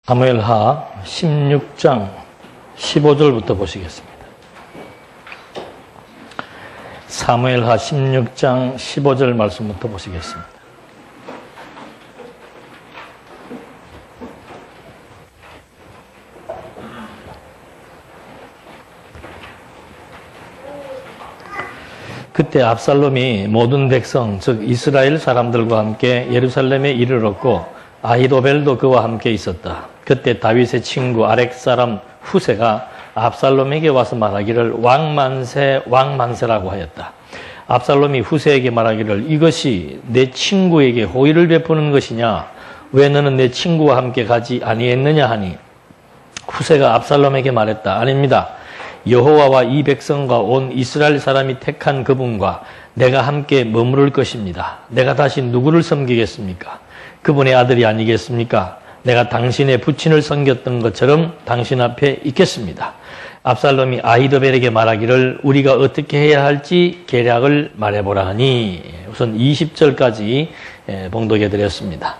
사무엘하 16장 15절부터 보시겠습니다. 사무엘하 16장 15절 말씀부터 보시겠습니다. 그때 압살롬이 모든 백성 즉 이스라엘 사람들과 함께 예루살렘에 이르렀고 아히도벨도 그와 함께 있었다. 그때 다윗의 친구 아렉 사람 후세가 압살롬에게 와서 말하기를 왕만세라고 하였다. 압살롬이 후세에게 말하기를 이것이 내 친구에게 호의를 베푸는 것이냐? 왜 너는 내 친구와 함께 가지 아니했느냐 하니 후세가 압살롬에게 말했다. 아닙니다. 여호와와 이 백성과 온 이스라엘 사람이 택한 그분과 내가 함께 머무를 것입니다. 내가 다시 누구를 섬기겠습니까? 그분의 아들이 아니겠습니까? 내가 당신의 부친을 섬겼던 것처럼 당신 앞에 있겠습니다. 압살롬이 아히도벨에게 말하기를 우리가 어떻게 해야 할지 계략을 말해보라 하니 우선 20절까지 봉독해 드렸습니다.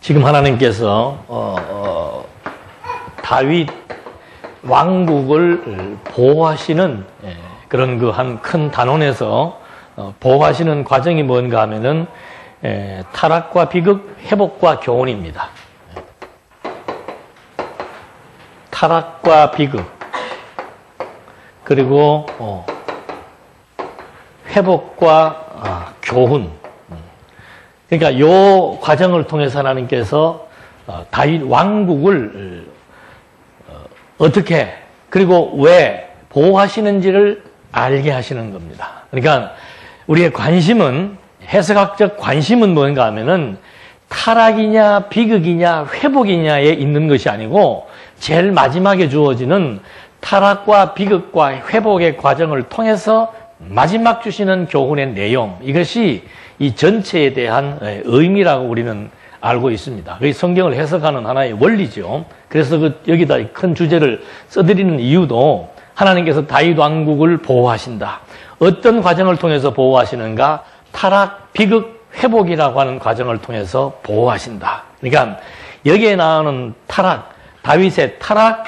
지금 하나님께서 다윗 왕국을 보호하시는 그런 그 한 큰 단원에서 보호하시는 과정이 뭔가 하면은 타락과 비극, 회복과 교훈입니다. 타락과 비극 그리고 회복과 교훈. 그러니까 이 과정을 통해서 하나님께서 다윗 왕국을 어떻게 그리고 왜 보호하시는지를 알게 하시는 겁니다. 그러니까 우리의 관심은 해석학적 관심은 뭔가 하면은 타락이냐 비극이냐 회복이냐에 있는 것이 아니고 제일 마지막에 주어지는 타락과 비극과 회복의 과정을 통해서 마지막 주시는 교훈의 내용 이것이 이 전체에 대한 의미라고 우리는 알고 있습니다. 그게 성경을 해석하는 하나의 원리죠. 그래서 여기다 큰 주제를 써드리는 이유도 하나님께서 다윗 왕국을 보호하신다. 어떤 과정을 통해서 보호하시는가? 타락, 비극, 회복이라고 하는 과정을 통해서 보호하신다. 그러니까 여기에 나오는 타락, 다윗의 타락,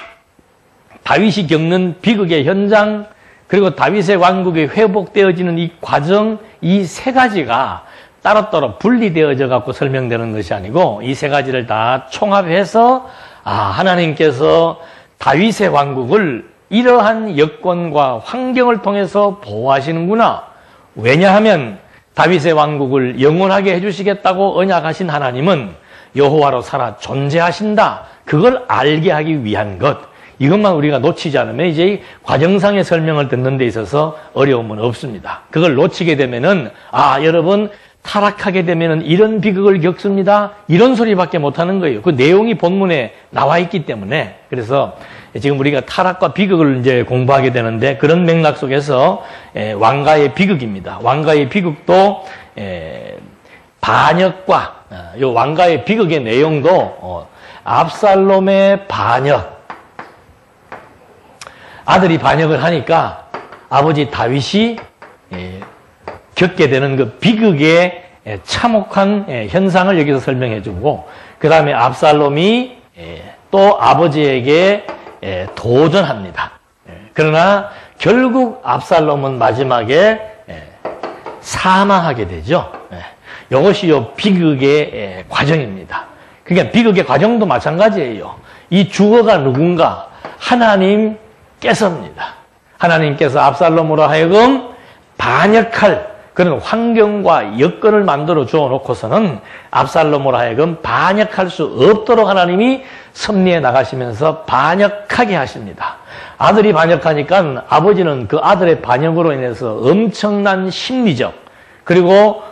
다윗이 겪는 비극의 현장, 그리고 다윗의 왕국이 회복되어지는 이 과정, 이 세 가지가 따로따로 분리되어져 갖고 설명되는 것이 아니고 이 세 가지를 다 총합해서 하나님께서 다윗의 왕국을 이러한 여건과 환경을 통해서 보호하시는구나. 왜냐하면 다윗의 왕국을 영원하게 해주시겠다고 언약하신 하나님은 여호와로 살아 존재하신다. 그걸 알게 하기 위한 것. 이것만 우리가 놓치지 않으면 이제 이 과정상의 설명을 듣는 데 있어서 어려움은 없습니다. 그걸 놓치게 되면은 여러분 타락하게 되면은 이런 비극을 겪습니다. 이런 소리밖에 못하는 거예요. 그 내용이 본문에 나와 있기 때문에 그래서 지금 우리가 타락과 비극을 이제 공부하게 되는데 그런 맥락 속에서 왕가의 비극입니다. 왕가의 비극도 반역과 요 왕가의 비극의 내용도 압살롬의 반역 아들이 반역을 하니까 아버지 다윗이 겪게 되는 그 비극의 참혹한 현상을 여기서 설명해 주고 그 다음에 압살롬이 또 아버지에게 도전합니다. 그러나 결국 압살롬은 마지막에 사망하게 되죠. 이것이 요 비극의 과정입니다. 그러니까 비극의 과정도 마찬가지예요. 이 주어가 누군가? 하나님께서입니다. 하나님께서 압살롬으로 하여금 반역할 그런 환경과 여건을 만들어 주어 놓고서는 압살롬으로 하여금 반역할 수 없도록 하나님이 섭리해 나가시면서 반역하게 하십니다. 아들이 반역하니까 아버지는 그 아들의 반역으로 인해서 엄청난 심리적 그리고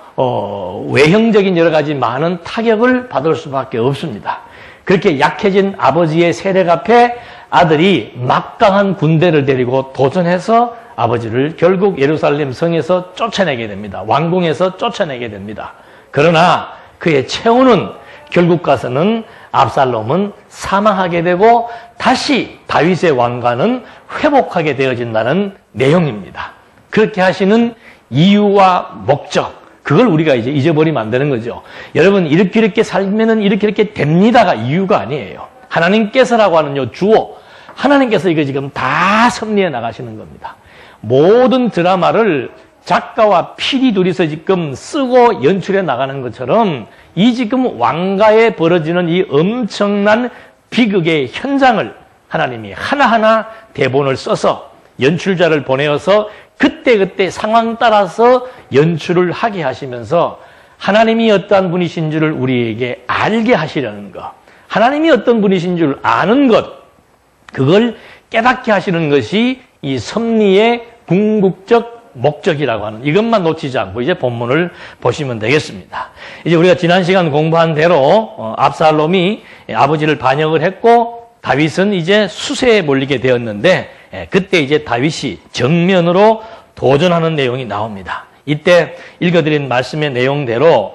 외형적인 여러 가지 많은 타격을 받을 수밖에 없습니다. 그렇게 약해진 아버지의 세력 앞에 아들이 막강한 군대를 데리고 도전해서 아버지를 결국 예루살렘 성에서 쫓아내게 됩니다. 왕궁에서 쫓아내게 됩니다. 그러나 그의 최후는 결국 가서는 압살롬은 사망하게 되고 다시 다윗의 왕가는 회복하게 되어진다는 내용입니다. 그렇게 하시는 이유와 목적 그걸 우리가 이제 잊어버리면 안 되는 거죠. 여러분, 이렇게 살면은 이렇게 됩니다가 이유가 아니에요. 하나님께서라고 하는 요 주어, 하나님께서 이거 지금 다 섭리해 나가시는 겁니다. 모든 드라마를 작가와 PD 둘이서 지금 쓰고 연출해 나가는 것처럼 이 지금 왕가에 벌어지는 이 엄청난 비극의 현장을 하나님이 하나하나 대본을 써서 연출자를 보내어서 그때그때 상황 따라서 연출을 하게 하시면서 하나님이 어떠한 분이신 줄을 우리에게 알게 하시려는 것, 하나님이 어떤 분이신 줄 아는 것, 그걸 깨닫게 하시는 것이 이 섭리의 궁극적 목적이라고 하는 이것만 놓치지 않고 이제 본문을 보시면 되겠습니다. 이제 우리가 지난 시간 공부한 대로 압살롬이 아버지를 반역을 했고 다윗은 이제 수세에 몰리게 되었는데 그때 이제 다윗이 정면으로 도전하는 내용이 나옵니다. 이때 읽어드린 말씀의 내용대로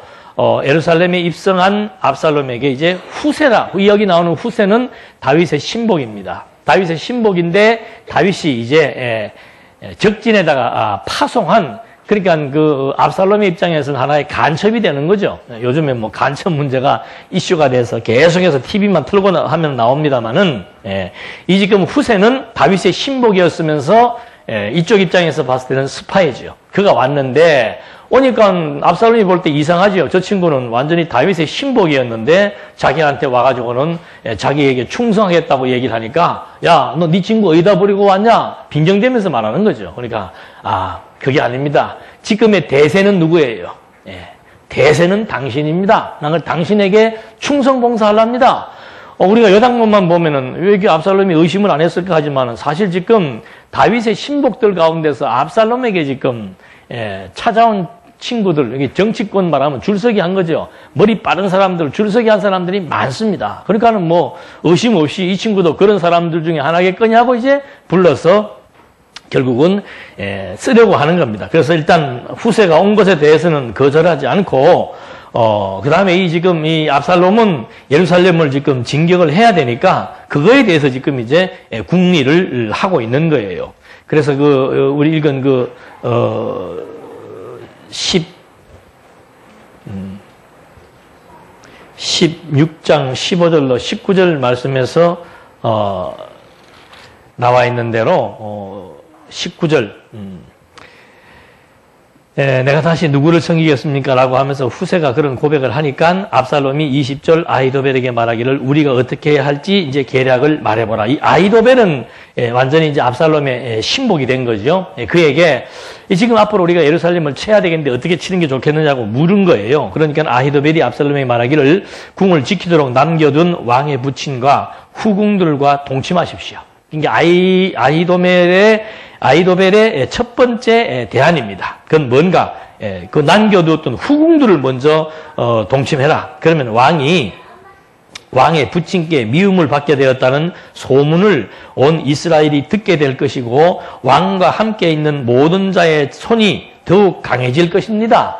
예루살렘에 입성한 압살롬에게 이제 후세라, 여기 나오는 후세는 다윗의 신복입니다. 다윗의 신복인데 다윗이 이제 적진에다가 파송한, 그러니까 그 압살롬의 입장에서는 하나의 간첩이 되는 거죠. 요즘에 뭐 간첩 문제가 이슈가 돼서 계속해서 TV만 틀고 하면 나옵니다만은, 이 지금 후세는 다윗의 신복이었으면서 이쪽 입장에서 봤을 때는 스파이죠. 그가 왔는데 오니까 압살롬이 볼 때 이상하죠. 저 친구는 완전히 다윗의 신복이었는데 자기한테 와가지고는 자기에게 충성하겠다고 얘기를 하니까, 야, 너 네 친구 어디다 버리고 왔냐? 빈정대면서 말하는 거죠. 그러니까 그게 아닙니다. 지금의 대세는 누구예요? 대세는 당신입니다. 나는 당신에게 충성봉사하랍니다. 우리가 여당문만 보면은 왜 이렇게 압살롬이 의심을 안 했을까 하지만은 사실 지금 다윗의 신복들 가운데서 압살롬에게 지금 찾아온 친구들, 여기 정치권 말하면 줄서기 한 거죠. 머리 빠른 사람들, 줄서기 한 사람들이 많습니다. 그러니까는 뭐 의심 없이 이 친구도 그런 사람들 중에 하나겠거니 하고 이제 불러서 결국은 쓰려고 하는 겁니다. 그래서 일단 후세가 온 것에 대해서는 거절하지 않고 그 다음에 이 압살롬은 예루살렘을 지금 진격을 해야 되니까 그거에 대해서 지금 이제 궁리를 하고 있는 거예요. 그래서 우리 읽은 16장 15절로 19절 말씀에서 나와 있는 대로 19절 내가 다시 누구를 섬기겠습니까? 라고 하면서 후세가 그런 고백을 하니까 압살롬이 20절 아히도벨에게 말하기를 우리가 어떻게 해야 할지 이제 계략을 말해보라. 이 아히도벨은 완전히 이제 압살롬의 신복이 된 거죠. 그에게 지금 앞으로 우리가 예루살렘을 쳐야 되겠는데 어떻게 치는 게 좋겠느냐고 물은 거예요. 그러니까 아히도벨이 압살롬에게 말하기를 궁을 지키도록 남겨둔 왕의 부친과 후궁들과 동침하십시오. 그러니까 아히도벨의 첫 번째 대안입니다. 그건 뭔가, 그 남겨두었던 후궁들을 먼저 동침해라. 그러면 왕의 부친께 미움을 받게 되었다는 소문을 온 이스라엘이 듣게 될 것이고 왕과 함께 있는 모든 자의 손이 더욱 강해질 것입니다.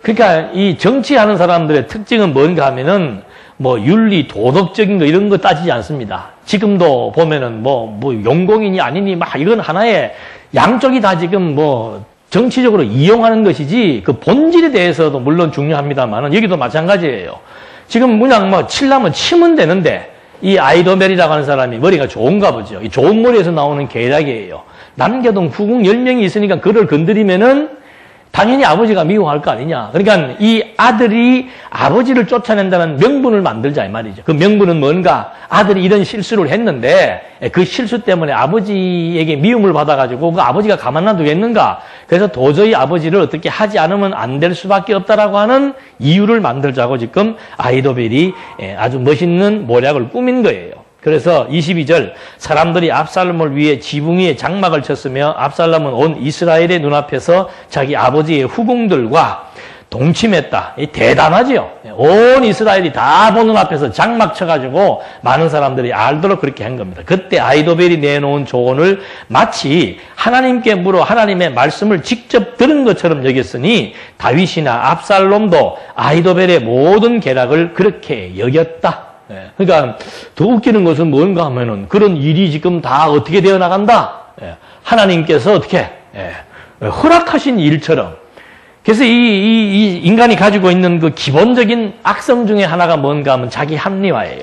그러니까 이 정치하는 사람들의 특징은 뭔가 하면은 뭐 윤리, 도덕적인 거 이런 거 따지지 않습니다. 지금도 보면은 뭐 용공이니 아니니 막 이건 하나의 양쪽이 다 지금 뭐 정치적으로 이용하는 것이지 그 본질에 대해서도 물론 중요합니다만은 여기도 마찬가지예요. 지금 그냥 뭐 칠라면 치면 되는데 이 아히도벨이라고 하는 사람이 머리가 좋은가 보죠. 이 좋은 머리에서 나오는 계략이에요. 남겨둔 후궁 10명이 있으니까 그를 건드리면은 당연히 아버지가 미워할 거 아니냐. 그러니까 이 아들이 아버지를 쫓아낸다는 명분을 만들자 이 말이죠. 그 명분은 뭔가 아들이 이런 실수를 했는데 그 실수 때문에 아버지에게 미움을 받아가지고 그 아버지가 가만 놔두겠는가. 그래서 도저히 아버지를 어떻게 하지 않으면 안 될 수밖에 없다라고 하는 이유를 만들자고 지금 아히도벨이 아주 멋있는 모략을 꾸민 거예요. 그래서 22절 사람들이 압살롬을 위해 지붕 위에 장막을 쳤으며 압살롬은 온 이스라엘의 눈앞에서 자기 아버지의 후궁들과 동침했다. 대단하지요. 온 이스라엘이 다 보는 앞에서 장막 쳐가지고 많은 사람들이 알도록 그렇게 한 겁니다. 그때 아히도벨이 내놓은 조언을 마치 하나님께 물어 하나님의 말씀을 직접 들은 것처럼 여겼으니 다윗이나 압살롬도 아히도벨의 모든 계략을 그렇게 여겼다. 그러니까 더 웃기는 것은 뭔가 하면은 그런 일이 지금 다 어떻게 되어 나간다. 하나님께서 어떻게 허락하신 일처럼 그래서 이 인간이 가지고 있는 그 기본적인 악성 중에 하나가 뭔가 하면 자기 합리화예요.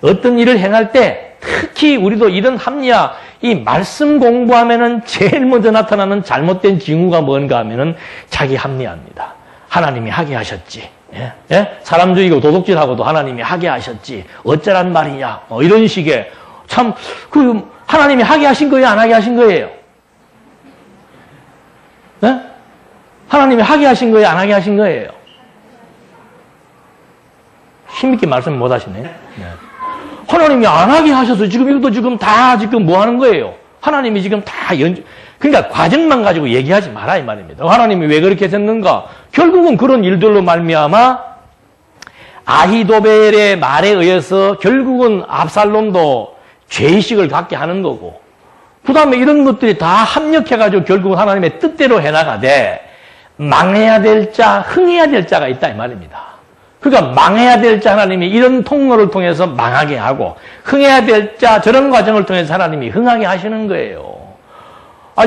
어떤 일을 행할 때 특히 우리도 이런 합리화, 이 말씀 공부하면은 제일 먼저 나타나는 잘못된 징후가 뭔가 하면은 자기 합리화입니다. 하나님이 하게 하셨지. 예? 예? 사람주의고 도덕질하고도 하나님이 하게 하셨지. 어쩌란 말이냐. 이런 식의 참 하나님이 하게 하신 거예요, 안 하게 하신 거예요? 예? 하나님이 하게 하신 거예요, 안 하게 하신 거예요? 힘있게 말씀 못 하시네. 네. 하나님이 안 하게 하셔서 지금 이것도 지금 다 지금 뭐 하는 거예요? 하나님이 지금 다 그러니까 과정만 가지고 얘기하지 마라 이 말입니다. 하나님이 왜 그렇게 했는가? 결국은 그런 일들로 말미암아 아히도벨의 말에 의해서 결국은 압살롬도 죄의식을 갖게 하는 거고, 그 다음에 이런 것들이 다 합력해가지고 결국은 하나님의 뜻대로 해나가되 망해야 될 자, 흥해야 될 자가 있다 이 말입니다. 그러니까 망해야 될 자 하나님이 이런 통로를 통해서 망하게 하고, 흥해야 될 자 저런 과정을 통해서 하나님이 흥하게 하시는 거예요.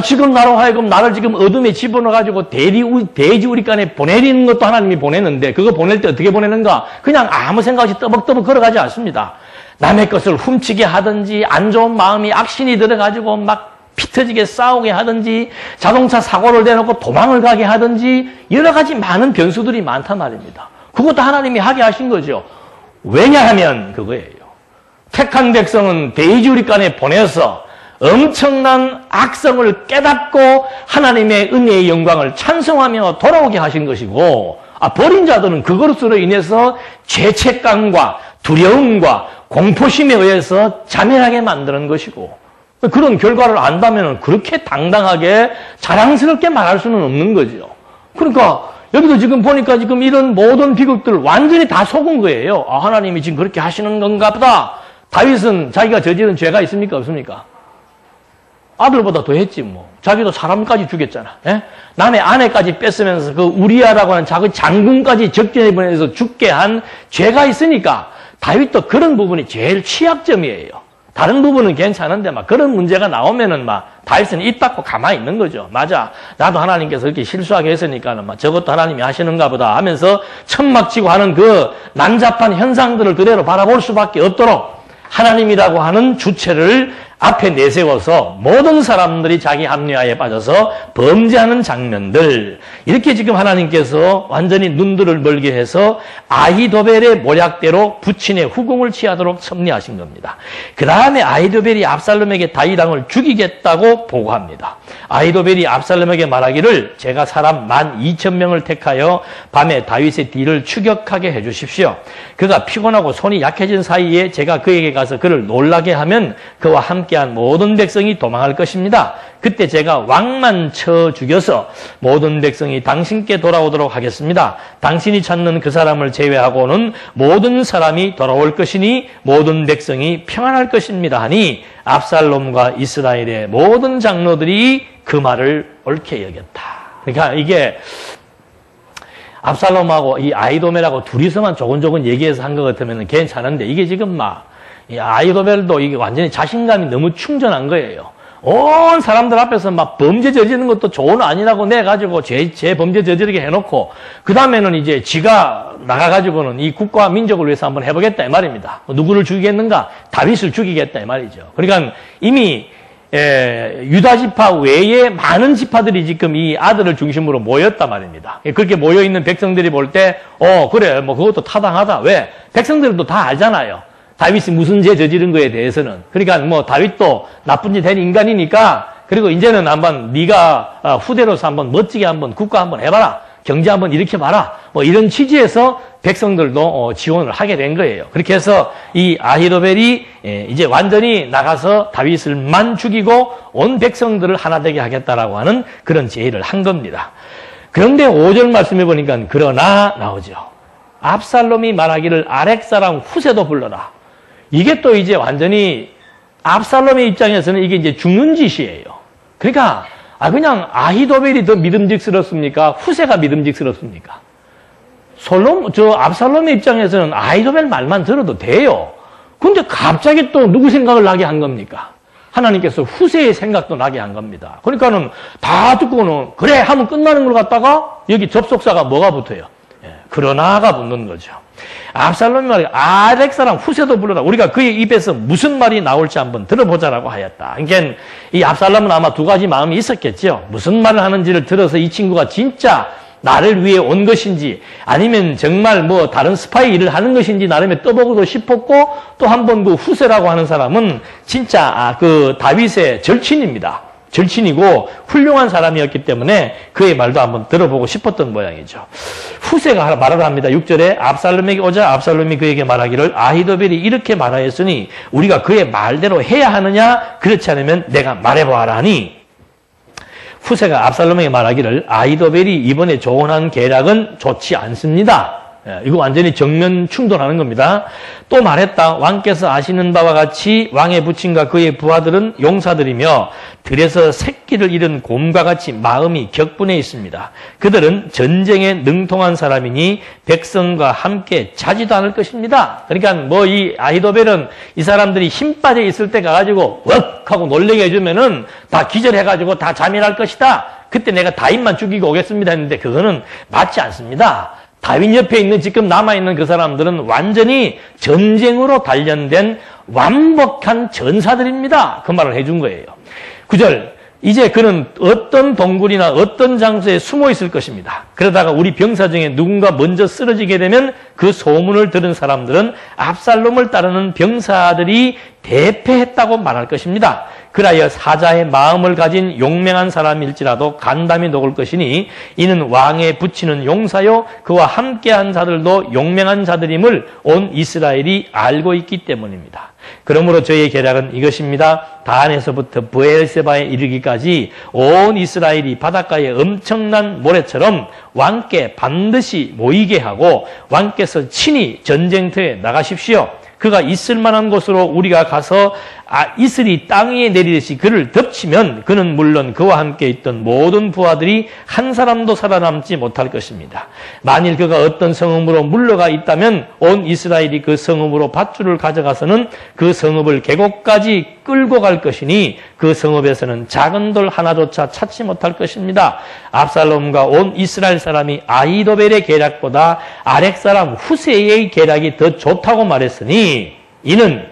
지금 나로 하여금 나를 지금 어둠에 집어넣어가지고 돼지우리간에 보내리는 것도 하나님이 보내는데, 그거 보낼 때 어떻게 보내는가? 그냥 아무 생각 없이 떠벅떠벅 걸어가지 않습니다. 남의 것을 훔치게 하든지, 안 좋은 마음이 악신이 들어가지고 막 피터지게 싸우게 하든지, 자동차 사고를 내놓고 도망을 가게 하든지, 여러 가지 많은 변수들이 많단 말입니다. 그것도 하나님이 하게 하신 거죠. 왜냐하면 그거예요. 택한 백성은 돼지우리간에 보내서 엄청난 악성을 깨닫고 하나님의 은혜의 영광을 찬송하며 돌아오게 하신 것이고, 버린 자들은 그것으로 인해서 죄책감과 두려움과 공포심에 의해서 자멸하게 만드는 것이고, 그런 결과를 안다면 그렇게 당당하게 자랑스럽게 말할 수는 없는 거죠. 그러니까 여기도 지금 보니까 지금 이런 모든 비극들 완전히 다 속은 거예요. 하나님이 지금 그렇게 하시는 건가 보다. 다윗은 자기가 저지른 죄가 있습니까? 없습니까? 아들보다 더 했지 뭐. 자기도 사람까지 죽였잖아. 예? 남의 아내까지 뺏으면서 그 우리아라고 하는 자기 장군까지 적전에 보내서 죽게 한 죄가 있으니까 다윗도 그런 부분이 제일 취약점이에요. 다른 부분은 괜찮은데 막 그런 문제가 나오면은 막 다윗은 입 닫고 가만히 있는 거죠. 맞아. 나도 하나님께서 이렇게 실수하게 했으니까는 막 저것도 하나님이 하시는가 보다 하면서 천막치고 하는 그 난잡한 현상들을 그대로 바라볼 수밖에 없도록 하나님이라고 하는 주체를 앞에 내세워서 모든 사람들이 자기 합리화에 빠져서 범죄하는 장면들, 이렇게 지금 하나님께서 완전히 눈들을 멀게 해서 아히도벨의 모략대로 부친의 후궁을 취하도록 섭리하신 겁니다. 그 다음에 아히도벨이 압살롬에게 다윗 왕을 죽이겠다고 보고합니다. 아히도벨이 압살롬에게 말하기를 제가 사람 12,000명을 택하여 밤에 다윗의 뒤를 추격하게 해주십시오. 그가 피곤하고 손이 약해진 사이에 제가 그에게 가서 그를 놀라게 하면 그와 함께한 모든 백성이 도망할 것입니다. 그때 제가 왕만 쳐 죽여서 모든 백성이 당신께 돌아오도록 하겠습니다. 당신이 찾는 그 사람을 제외하고는 모든 사람이 돌아올 것이니 모든 백성이 평안할 것입니다 하니 압살롬과 이스라엘의 모든 장로들이 그 말을 옳게 여겼다. 그러니까 이게 압살롬하고 이 아히도벨하고 둘이서만 조곤조곤 얘기해서 한 것 같으면 괜찮은데, 이게 지금 이 아히도벨도 이게 완전히 자신감이 너무 충전한 거예요. 온 사람들 앞에서 막 범죄 저지르는 것도 좋은 아니라고 내가지고 제 범죄 저지르게 해놓고, 그 다음에는 이제 지가 나가가지고는 이 국가와 민족을 위해서 한번 해보겠다 이 말입니다. 누구를 죽이겠는가? 다윗을 죽이겠다 이 말이죠. 그러니까 이미 유다 지파 외에 많은 지파들이 지금 이 아들을 중심으로 모였단 말입니다. 그렇게 모여있는 백성들이 볼 때, 그래, 뭐 그것도 타당하다. 왜? 백성들도 다 알잖아요. 다윗이 무슨 죄 저지른 거에 대해서는. 그러니까 뭐 다윗도 나쁜 짓 한 인간이니까, 그리고 이제는 한번 네가 후대로서 한번 멋지게 한번 국가 한번 해봐라. 경제 한번 일으켜봐라. 뭐 이런 취지에서 백성들도 지원을 하게 된 거예요. 그렇게 해서 이 아히도벨이 이제 완전히 나가서 다윗을만 죽이고 온 백성들을 하나 되게 하겠다라고 하는 그런 제의를 한 겁니다. 그런데 5절 말씀해 보니까 그러나 나오죠. 압살롬이 말하기를 아렉 사람 후세도 불러라. 이게 또 이제 완전히 압살롬의 입장에서는 이게 이제 죽는 짓이에요. 그러니까 그냥 아히도벨이 더 믿음직스럽습니까? 후세가 믿음직스럽습니까? 압살롬의 입장에서는 아히도벨 말만 들어도 돼요. 근데 갑자기 또 누구 생각을 나게 한 겁니까? 하나님께서 후세의 생각도 나게 한 겁니다. 그러니까는 다 듣고는 그래 하면 끝나는 걸 갖다가 여기 접속사가 뭐가 붙어요? 그러나가 붙는 거죠. 압살롬이 말이야. 아렉 사람 후세도 불러라. 우리가 그의 입에서 무슨 말이 나올지 한번 들어보자라고 하였다. 그러니까 이 압살롬은 아마 두 가지 마음이 있었겠죠. 무슨 말을 하는지를 들어서 이 친구가 진짜 나를 위해 온 것인지 아니면 정말 뭐 다른 스파이 일을 하는 것인지 나름의 떠보고도 싶었고 또 한 번 그 후세라고 하는 사람은 진짜 그 다윗의 절친입니다. 절친이고 훌륭한 사람이었기 때문에 그의 말도 한번 들어보고 싶었던 모양이죠. 후세가 말을 합니다. 6절에 압살롬에게 오자 압살롬이 그에게 말하기를 아히도벨이 이렇게 말하였으니 우리가 그의 말대로 해야 하느냐 그렇지 않으면 내가 말해보아라 하니 후세가 압살롬에게 말하기를 아히도벨이 이번에 조언한 계략은 좋지 않습니다. 이거 완전히 정면 충돌하는 겁니다. 또 말했다. 왕께서 아시는 바와 같이 왕의 부친과 그의 부하들은 용사들이며 들에서 새끼를 잃은 곰과 같이 마음이 격분해 있습니다. 그들은 전쟁에 능통한 사람이니 백성과 함께 자지도 않을 것입니다. 그러니까 뭐 이 아히도벨은 이 사람들이 힘 빠져 있을 때 가가지고 웍 하고 놀래게 해주면은 다 기절해가지고 다 자멸할 것이다. 그때 내가 다윗만 죽이고 오겠습니다 했는데 그거는 맞지 않습니다. 다윗 옆에 있는 지금 남아있는 그 사람들은 완전히 전쟁으로 단련된 완벽한 전사들입니다. 그 말을 해준 거예요. 9절 이제 그는 어떤 동굴이나 어떤 장소에 숨어 있을 것입니다. 그러다가 우리 병사 중에 누군가 먼저 쓰러지게 되면 그 소문을 들은 사람들은 압살롬을 따르는 병사들이 대패했다고 말할 것입니다. 그라여 사자의 마음을 가진 용맹한 사람일지라도 간담이 녹을 것이니 이는 왕에 붙이는 용사요 그와 함께한 자들도 용맹한 자들임을 온 이스라엘이 알고 있기 때문입니다. 그러므로 저희의 계략은 이것입니다. 다안에서부터 브엘세바에 이르기까지 온 이스라엘이 바닷가에 엄청난 모래처럼 왕께 반드시 모이게 하고 왕께서 친히 전쟁터에 나가십시오. 그가 있을 만한 곳으로 우리가 가서 이슬이 땅 위에 내리듯이 그를 덮치면 그는 물론 그와 함께 있던 모든 부하들이 한 사람도 살아남지 못할 것입니다. 만일 그가 어떤 성읍으로 물러가 있다면 온 이스라엘이 그 성읍으로 밧줄을 가져가서는 그 성읍을 계곡까지 끌고 갈 것이니 그 성읍에서는 작은 돌 하나조차 찾지 못할 것입니다. 압살롬과 온 이스라엘 사람이 아히도벨의 계략보다 아렉 사람 후세의 계략이 더 좋다고 말했으니 이는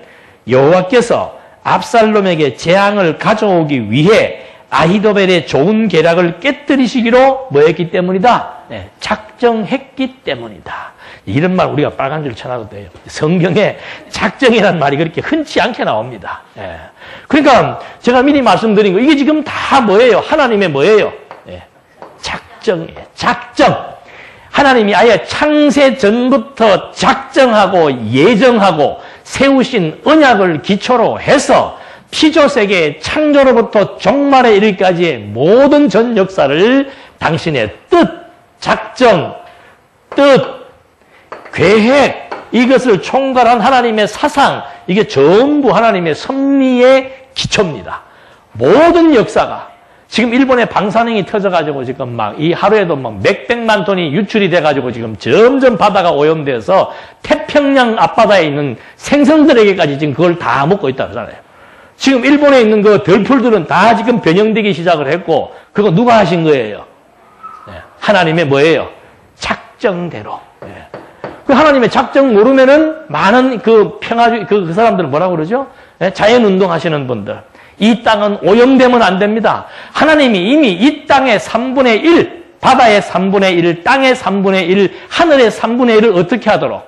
여호와께서 압살롬에게 재앙을 가져오기 위해 아히도벨의 좋은 계략을 깨뜨리시기로 뭐했기 때문이다? 네, 작정했기 때문이다. 이런 말 우리가 빨간 줄 쳐놔도 돼요. 성경에 작정이라는 말이 그렇게 흔치 않게 나옵니다. 네. 그러니까 제가 미리 말씀드린 거 이게 지금 다 뭐예요? 하나님의 뭐예요? 네. 작정이에요. 작정. 하나님이 아예 창세 전부터 작정하고 예정하고 세우신 언약을 기초로 해서 피조세계 창조로부터 종말에 이르기까지의 모든 전 역사를 당신의 뜻, 작정, 뜻, 계획 이것을 총괄한 하나님의 사상 이게 전부 하나님의 섭리의 기초입니다. 모든 역사가 지금 일본의 방사능이 터져가지고 지금 막 이 하루에도 막 몇백만 톤이 유출이 돼가지고 지금 점점 바다가 오염돼서 태평양 앞바다에 있는 생선들에게까지 지금 그걸 다 먹고 있다 그러잖아요. 지금 일본에 있는 그 덜풀들은 다 지금 변형되기 시작을 했고 그거 누가 하신 거예요? 네. 하나님의 뭐예요? 작정대로. 네. 그 하나님의 작정 모르면은 많은 그 평화주의 그 사람들은 뭐라고 그러죠? 네. 자연운동 하시는 분들. 이 땅은 오염되면 안 됩니다. 하나님이 이미 이 땅의 3분의 1, 바다의 3분의 1, 땅의 3분의 1, 하늘의 3분의 1을 어떻게 하도록?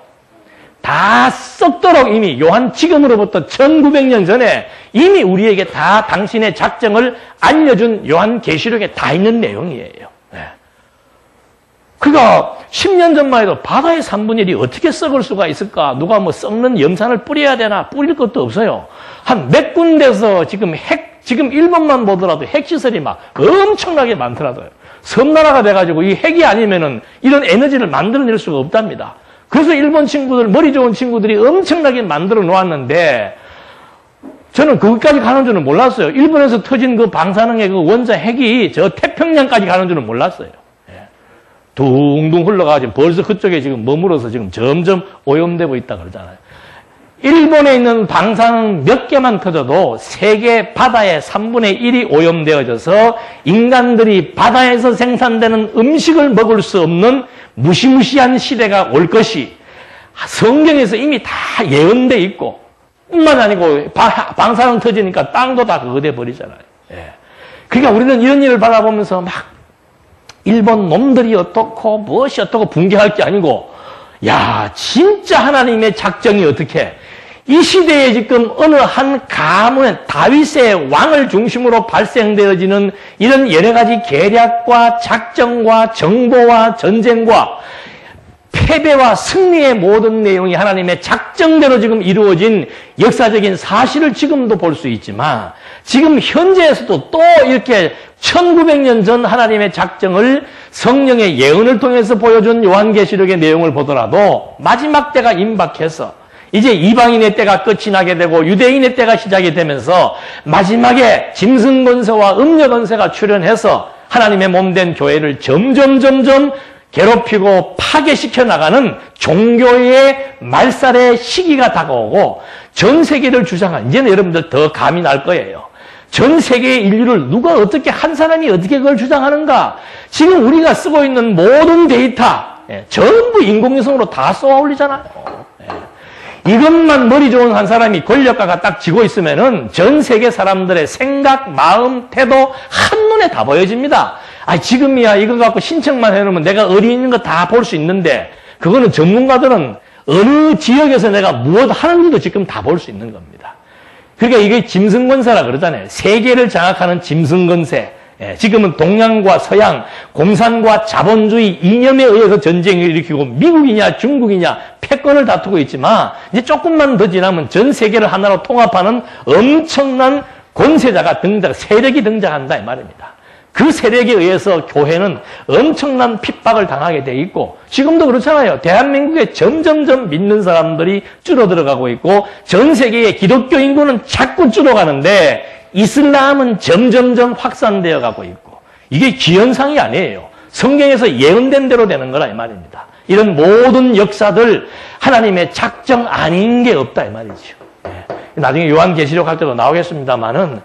다 썩도록 이미 요한 지금으로부터 1900년 전에 이미 우리에게 다 당신의 작정을 알려준 요한 계시록에 다 있는 내용이에요. 네. 그러니까 10년 전만 해도 바다의 3분의 1이 어떻게 썩을 수가 있을까? 누가 뭐 썩는 염산을 뿌려야 되나? 뿌릴 것도 없어요. 한 몇 군데서 지금 지금 일본만 보더라도 핵시설이 막 엄청나게 많더라고요. 섬나라가 돼가지고 이 핵이 아니면은 이런 에너지를 만들어낼 수가 없답니다. 그래서 일본 친구들, 머리 좋은 친구들이 엄청나게 만들어 놓았는데 저는 거기까지 가는 줄은 몰랐어요. 일본에서 터진 그 방사능의 그 원자 핵이 저 태평양까지 가는 줄은 몰랐어요. 둥둥 흘러가지고 벌써 그쪽에 지금 머물어서 지금 점점 오염되고 있다 그러잖아요. 일본에 있는 방사능 몇 개만 터져도 세계 바다의 3분의 1이 오염되어져서 인간들이 바다에서 생산되는 음식을 먹을 수 없는 무시무시한 시대가 올 것이 성경에서 이미 다 예언돼 있고, 뿐만 아니고 방사능 터지니까 땅도 다 그거 돼 버리잖아요. 예. 그러니까 우리는 이런 일을 바라보면서 막 일본 놈들이 어떻고 무엇이 어떻고 붕괴할 게 아니고, 야, 진짜 하나님의 작정이 어떻게 이 시대에 지금 어느 한 가문의 다윗의 왕을 중심으로 발생되어지는 이런 여러 가지 계략과 작정과 정보와 전쟁과 패배와 승리의 모든 내용이 하나님의 작정대로 지금 이루어진 역사적인 사실을 지금도 볼 수 있지만, 지금 현재에서도 또 이렇게 1900년 전 하나님의 작정을 성령의 예언을 통해서 보여준 요한계시록의 내용을 보더라도 마지막 때가 임박해서 이제 이방인의 때가 끝이 나게 되고 유대인의 때가 시작이 되면서 마지막에 짐승 권세와 음녀 권세가 출현해서 하나님의 몸된 교회를 점점 괴롭히고 파괴시켜 나가는 종교의 말살의 시기가 다가오고, 전 세계를 주장한, 이제는 여러분들 더 감이 날 거예요. 전 세계의 인류를 누가 어떻게, 한 사람이 어떻게 그걸 주장하는가? 지금 우리가 쓰고 있는 모든 데이터 전부 인공위성으로 다 쏘아 올리잖아요. 이것만 머리 좋은 한 사람이 권력가가 딱 쥐고 있으면은 전 세계 사람들의 생각, 마음, 태도 한눈에 다 보여집니다. 지금이야 이거 갖고 신청만 해놓으면 내가 어디 있는 거 다 볼 수 있는데, 그거는 전문가들은 어느 지역에서 내가 무엇 하는지도 지금 다 볼 수 있는 겁니다. 그러니까 이게 짐승권세라 그러잖아요. 세계를 장악하는 짐승권세. 지금은 동양과 서양, 공산과 자본주의 이념에 의해서 전쟁을 일으키고 미국이냐 중국이냐 패권을 다투고 있지만, 이제 조금만 더 지나면 전 세계를 하나로 통합하는 엄청난 권세자가 세력이 등장한다 이 말입니다. 그 세력에 의해서 교회는 엄청난 핍박을 당하게 돼 있고, 지금도 그렇잖아요. 대한민국에 점점점 믿는 사람들이 줄어들어가고 있고, 전 세계의 기독교 인구는 자꾸 줄어가는데 이슬람은 점점점 확산되어 가고 있고, 이게 기현상이 아니에요. 성경에서 예언된 대로 되는 거라 이 말입니다. 이런 모든 역사들 하나님의 작정 아닌 게 없다 이 말이죠. 나중에 요한계시록 할 때도 나오겠습니다만은,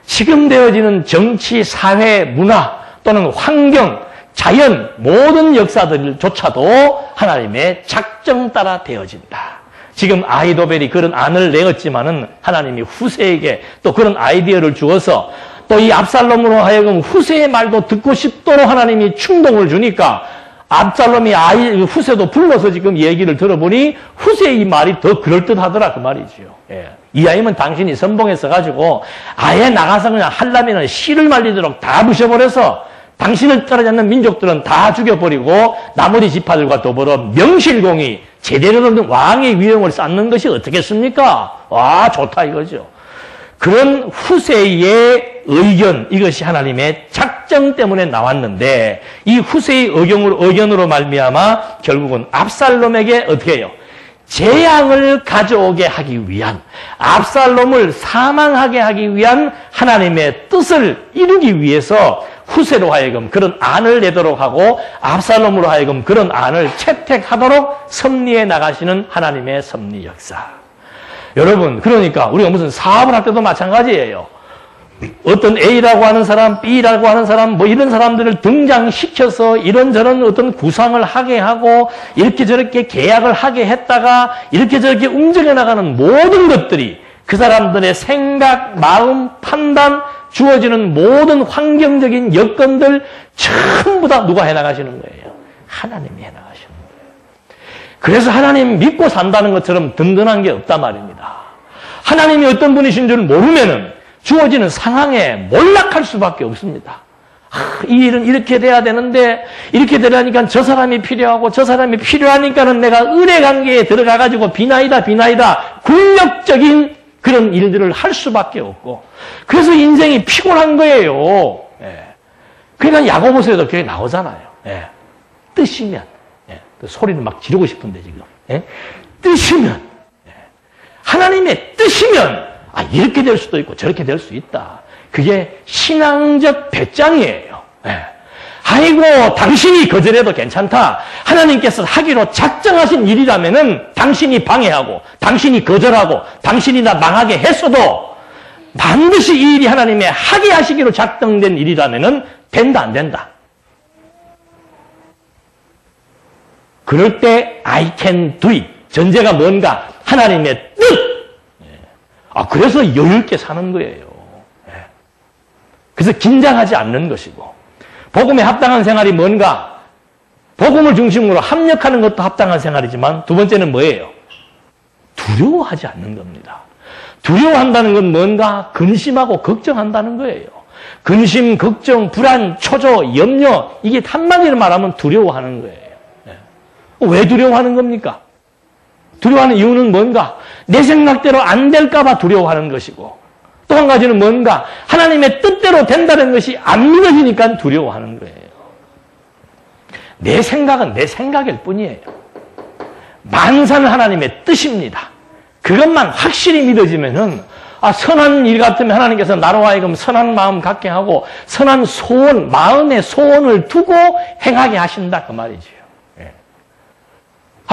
지금 되어지는 정치, 사회, 문화 또는 환경, 자연 모든 역사들조차도 하나님의 작정 따라 되어진다. 지금 아이도벨이 그런 안을 내었지만은 하나님이 후세에게 또 그런 아이디어를 주어서 또 이 압살롬으로 하여금 후세의 말도 듣고 싶도록 하나님이 충동을 주니까, 압살롬이 후세도 불러서 지금 얘기를 들어보니 후세의 말이 더 그럴듯하더라 그 말이지요. 이하임은 당신이 선봉했어가지고 아예 나가서 그냥 하려면은 씨를 말리도록 다 부셔버려서 당신을 따라잡는 민족들은 다 죽여버리고 나머지 지파들과 더불어 명실공히 제대로 된 왕의 위용을 쌓는 것이 어떻겠습니까? 와, 좋다 이거죠. 그런 후세의 의견, 이것이 하나님의 작정 때문에 나왔는데, 이 후세의 의견으로 말미암아 결국은 압살롬에게 어떻게 해요? 재앙을 가져오게 하기 위한, 압살롬을 사망하게 하기 위한 하나님의 뜻을 이루기 위해서 후세로 하여금 그런 안을 내도록 하고, 압살롬으로 하여금 그런 안을 채택하도록 섭리해 나가시는 하나님의 섭리 역사. 여러분, 그러니까 우리가 무슨 사업을 할 때도 마찬가지예요. 어떤 A라고 하는 사람, B라고 하는 사람, 뭐 이런 사람들을 등장시켜서 이런저런 어떤 구상을 하게 하고, 이렇게 저렇게 계약을 하게 했다가 이렇게 저렇게 움직여 나가는 모든 것들이 그 사람들의 생각, 마음, 판단, 주어지는 모든 환경적인 여건들 전부 다 누가 해나가시는 거예요? 하나님이 해나가시는 거예요. 그래서 하나님 믿고 산다는 것처럼 든든한 게 없단 말입니다. 하나님이 어떤 분이신 줄 모르면은 주어지는 상황에 몰락할 수밖에 없습니다. 이 일은 이렇게 돼야 되는데, 이렇게 되려니까 저 사람이 필요하고 저 사람이 필요하니까는 내가 은혜관계에 들어가가지고 비나이다 굴력적인 그런 일들을 할 수밖에 없고, 그래서 인생이 피곤한 거예요. 그러니까 야고보서에도 그게 나오잖아요. 뜨시면, 소리를 막 지르고 싶은데 지금, 뜨시면, 하나님의 뜨시면 이렇게 될 수도 있고 저렇게 될 수 있다. 그게 신앙적 배짱이에요. 아이고 당신이 거절해도 괜찮다. 하나님께서 하기로 작정하신 일이라면은 당신이 방해하고 당신이 거절하고 당신이 나 망하게 했어도 반드시 이 일이 하나님의 하게 하시기로 작정된 일이라면은 된다 안 된다. 그럴 때 I can do it. 전제가 뭔가? 하나님의 뜻. 그래서 여유 있게 사는 거예요. 그래서 긴장하지 않는 것이고, 복음에 합당한 생활이 뭔가? 복음을 중심으로 합력하는 것도 합당한 생활이지만 두 번째는 뭐예요? 두려워하지 않는 겁니다. 두려워한다는 건 뭔가? 근심하고 걱정한다는 거예요. 근심, 걱정, 불안, 초조, 염려, 이게 한마디로 말하면 두려워하는 거예요. 왜 두려워하는 겁니까? 두려워하는 이유는 뭔가? 내 생각대로 안 될까 봐 두려워하는 것이고, 또 한 가지는 뭔가? 하나님의 뜻대로 된다는 것이 안 믿어지니까 두려워하는 거예요. 내 생각은 내 생각일 뿐이에요. 만사는 하나님의 뜻입니다. 그것만 확실히 믿어지면은, 선한 일 같으면 하나님께서 나로 하여금 선한 마음 갖게 하고, 선한 소원, 마음의 소원을 두고 행하게 하신다. 그 말이지요.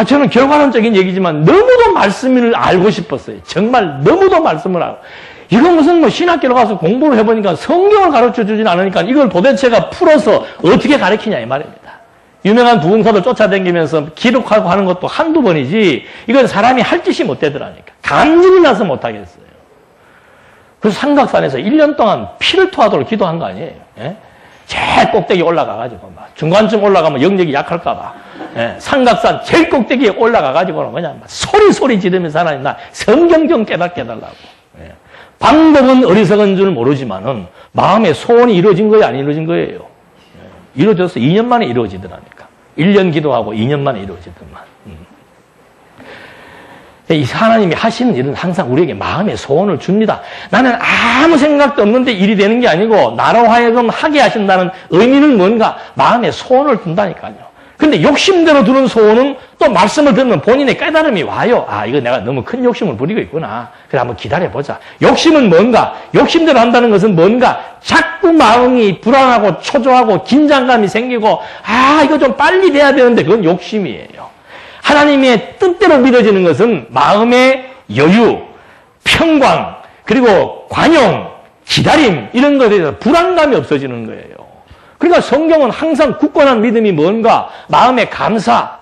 저는 결과론적인 얘기지만 너무도 말씀을 알고 싶었어요. 정말 너무도 말씀을 알고. 이거 무슨 신학교로 가서 공부를 해보니까 성경을 가르쳐 주진 않으니까 이걸 도대체가 풀어서 어떻게 가르치냐 이 말입니다. 유명한 부흥사들 쫓아다니면서 기록하고 하는 것도 한두 번이지 이건 사람이 할 짓이 못 되더라니까. 감질이 나서 못 하겠어요. 그래서 삼각산에서 1년 동안 피를 토하도록 기도한 거 아니에요. 제일 꼭대기 올라가가지고 막 중간쯤 올라가면 영역이 약할까봐 삼각산 제일 꼭대기에 올라가가지고는 그냥 소리 지르면서 하나님 나 성경 좀 깨닫게 해달라고. 방법은 어리석은 줄 모르지만은 마음의 소원이 이루어진 거예요, 안 이루어진 거예요? 이루어져서 2년 만에 이루어지더라니까. 1년 기도하고 2년 만에 이루어지더만. 이 하나님이 하시는 일은 항상 우리에게 마음의 소원을 줍니다. 나는 아무 생각도 없는데 일이 되는 게 아니고 나로 하여금 하게 하신다는 의미는 뭔가? 마음의 소원을 둔다니까요. 근데 욕심대로 두는 소원은 또 말씀을 들으면 본인의 깨달음이 와요. 이거 내가 너무 큰 욕심을 부리고 있구나. 그래 한번 기다려보자. 욕심은 뭔가? 욕심대로 한다는 것은 뭔가? 자꾸 마음이 불안하고 초조하고 긴장감이 생기고 이거 좀 빨리 돼야 되는데 그건 욕심이에요. 하나님의 뜻대로 믿어지는 것은 마음의 여유, 평강, 그리고 관용, 기다림 이런 것에 대해서 불안감이 없어지는 거예요. 그러니까 성경은 항상 굳건한 믿음이 뭔가? 마음의 감사,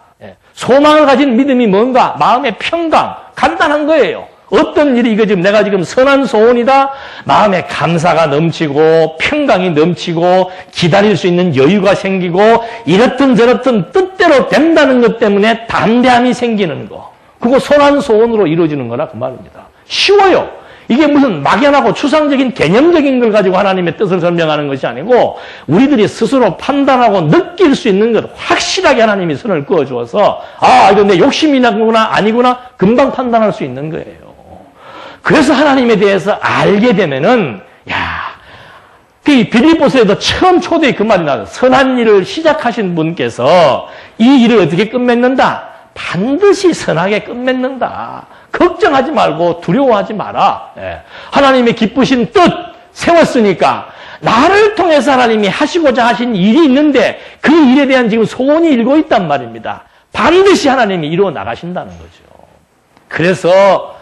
소망을 가진 믿음이 뭔가? 마음의 평강, 간단한 거예요. 어떤 일이 이거 지금 내가 지금 선한 소원이다? 마음의 감사가 넘치고 평강이 넘치고 기다릴 수 있는 여유가 생기고 이렇든 저렇든 뜻대로 된다는 것 때문에 담대함이 생기는 거. 그거 선한 소원으로 이루어지는 거라 그 말입니다. 쉬워요. 이게 무슨 막연하고 추상적인 개념적인 걸 가지고 하나님의 뜻을 설명하는 것이 아니고 우리들이 스스로 판단하고 느낄 수 있는 것 확실하게 하나님이 선을 그어주어서 이거 내 욕심이구나 아니구나 금방 판단할 수 있는 거예요. 그래서 하나님에 대해서 알게 되면은 그 빌립보서에도 처음 초대에 그 말이 나와요. 선한 일을 시작하신 분께서 이 일을 어떻게 끝맺는다? 반드시 선하게 끝맺는다. 걱정하지 말고 두려워하지 마라. 하나님의 기쁘신 뜻 세웠으니까 나를 통해서 하나님이 하시고자 하신 일이 있는데 그 일에 대한 지금 소원이 일고 있단 말입니다. 반드시 하나님이 이루어 나가신다는 거죠. 그래서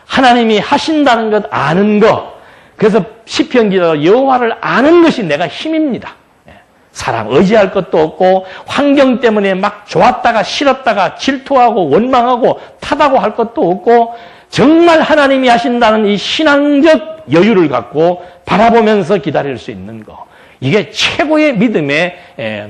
하나님이 하신다는 것 아는 것. 그래서 시편 기자로 여호와를 아는 것이 내가 힘입니다. 사람 의지할 것도 없고 환경 때문에 막 좋았다가 싫었다가 질투하고 원망하고 타다고 할 것도 없고 정말 하나님이 하신다는 이 신앙적 여유를 갖고 바라보면서 기다릴 수 있는 거. 이게 최고의 믿음에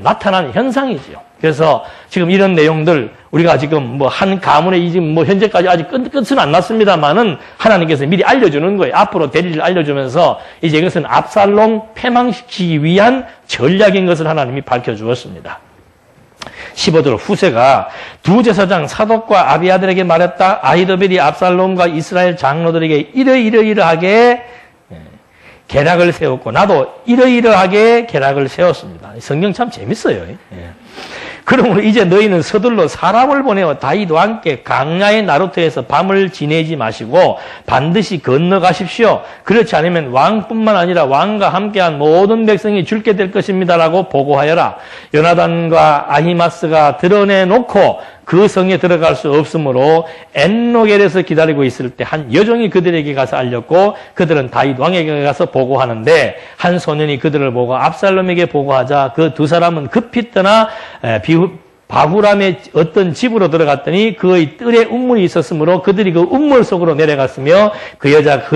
나타나는 현상이지요. 그래서 지금 이런 내용들 우리가 지금 한 가문에 지금 현재까지 아직 끝은 안 났습니다만은 하나님께서 미리 알려주는 거예요. 앞으로 대리를 알려주면서 이제 이것은 압살롬 패망시키기 위한 전략인 것을 하나님이 밝혀주었습니다. 15절 후세가 두 제사장 사독과 아비아들에게 말했다. 아히도벨이 압살롬과 이스라엘 장로들에게 이러이러하게 계략을 세웠고 나도 이러이러하게 계략을 세웠습니다. 성경 참 재밌어요. 그러므로 이제 너희는 서둘러 사람을 보내어 다윗과 함께 강야의 나루터에서 밤을 지내지 마시고 반드시 건너가십시오. 그렇지 않으면 왕뿐만 아니라 왕과 함께한 모든 백성이 죽게 될 것입니다라고 보고하여라. 요나단과 아히마스가 드러내놓고 그 성에 들어갈 수 없으므로 엔로겔에서 기다리고 있을 때 한 여종이 그들에게 가서 알렸고 그들은 다윗 왕에게 가서 보고하는데 한 소년이 그들을 보고 압살롬에게 보고하자 그 두 사람은 급히 떠나 바후람의 어떤 집으로 들어갔더니 그의 뜰에 운물이 있었으므로 그들이 그 운물 속으로 내려갔으며 그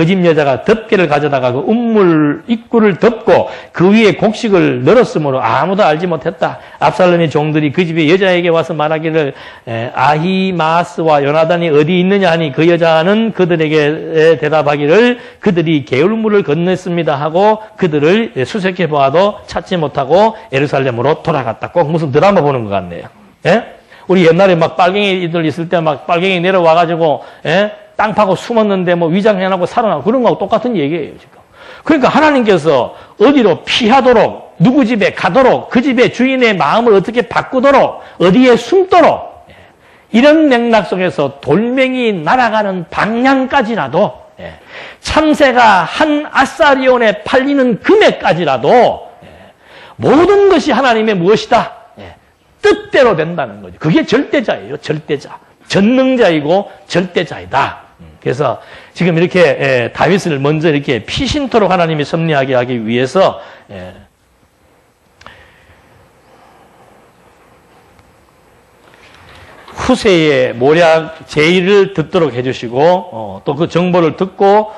집 여자가 덮개를 가져다가 그 운물 입구를 덮고 그 위에 곡식을 널었으므로 아무도 알지 못했다. 압살롬의 종들이 그 집의 여자에게 와서 말하기를 아히마스와 요나단이 어디 있느냐 하니 그 여자는 그들에게 대답하기를 그들이 개울물을 건넜습니다 하고 그들을 수색해 보아도 찾지 못하고 예루살렘으로 돌아갔다. 꼭 무슨 드라마 보는 것 같네요. 예? 우리 옛날에 막 빨갱이들 있을 때 막 빨갱이 내려와가지고, 예? 땅 파고 숨었는데 뭐 위장해나고 살아나고 그런 거하고 똑같은 얘기예요, 지금. 그러니까 하나님께서 어디로 피하도록, 누구 집에 가도록, 그 집의 주인의 마음을 어떻게 바꾸도록, 어디에 숨도록, 예. 이런 맥락 속에서 돌멩이 날아가는 방향까지라도, 예. 참새가 한 아사리온에 팔리는 금액까지라도, 예. 모든 것이 하나님의 무엇이다? 뜻대로 된다는 거죠. 그게 절대자예요. 절대자. 전능자이고 절대자이다. 그래서 지금 이렇게 다윗을 먼저 이렇게 피신토록 하나님이 섭리하게 하기 위해서 후세의 모략 제의를 듣도록 해주시고 또 그 정보를 듣고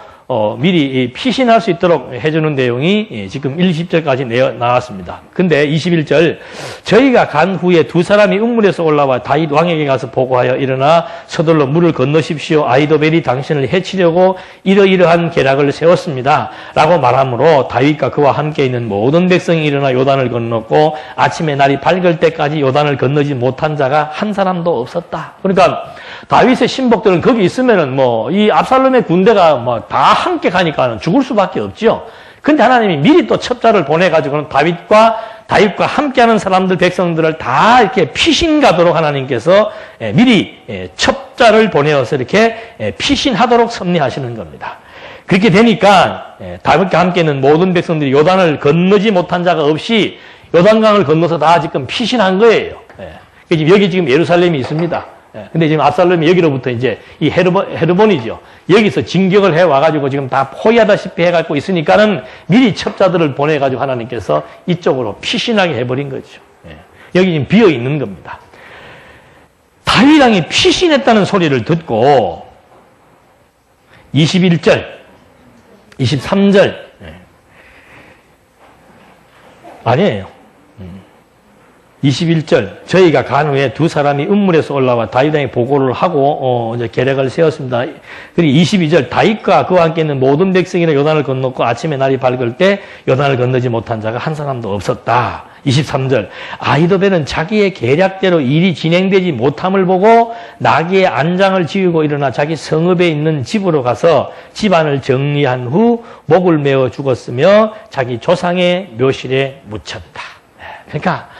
미리 피신할 수 있도록 해주는 내용이 지금 20절까지 나왔습니다. 근데 21절 저희가 간 후에 두 사람이 운물에서 올라와 다윗 왕에게 가서 보고하여 일어나 서둘러 물을 건너십시오. 아히도벨이 당신을 해치려고 이러이러한 계략을 세웠습니다. 라고 말하므로 다윗과 그와 함께 있는 모든 백성이 일어나 요단을 건넜고 아침에 날이 밝을 때까지 요단을 건너지 못한 자가 한 사람도 없었다. 그러니까 다윗의 신복들은 거기 있으면은 이 압살롬의 군대가 다 함께 가니까는 죽을 수밖에 없죠. 근데 하나님이 미리 또 첩자를 보내가지고는 다윗과 함께하는 사람들, 백성들을 다 이렇게 피신가도록 하나님께서 미리 첩자를 보내어서 이렇게 피신하도록 섭리하시는 겁니다. 그렇게 되니까 다윗과 함께 있는 모든 백성들이 요단을 건너지 못한 자가 없이 요단강을 건너서 다 지금 피신한 거예요. 여기 지금 예루살렘이 있습니다. 근데 지금 압살롬이 여기로부터 이제 이 헤르본이죠. 여기서 진격을 해와가지고 지금 다 포위하다시피 해갖고 있으니까는 미리 첩자들을 보내가지고 하나님께서 이쪽으로 피신하게 해버린 거죠. 여기 지금 비어 있는 겁니다. 다윗 왕이 피신했다는 소리를 듣고 21절, 23절 아니에요. 21절 저희가 간 후에 두 사람이 운물에서 올라와 다윗에게 보고를 하고 이제 계략을 세웠습니다. 그리고 22절 다윗과 그와 함께 있는 모든 백성이 요단을 건넜고 아침에 날이 밝을 때 요단을 건너지 못한 자가 한 사람도 없었다. 23절 아히도벨은 자기의 계략대로 일이 진행되지 못함을 보고 나귀의 안장을 지우고 일어나 자기 성읍에 있는 집으로 가서 집안을 정리한 후 목을 메어 죽었으며 자기 조상의 묘실에 묻혔다. 그러니까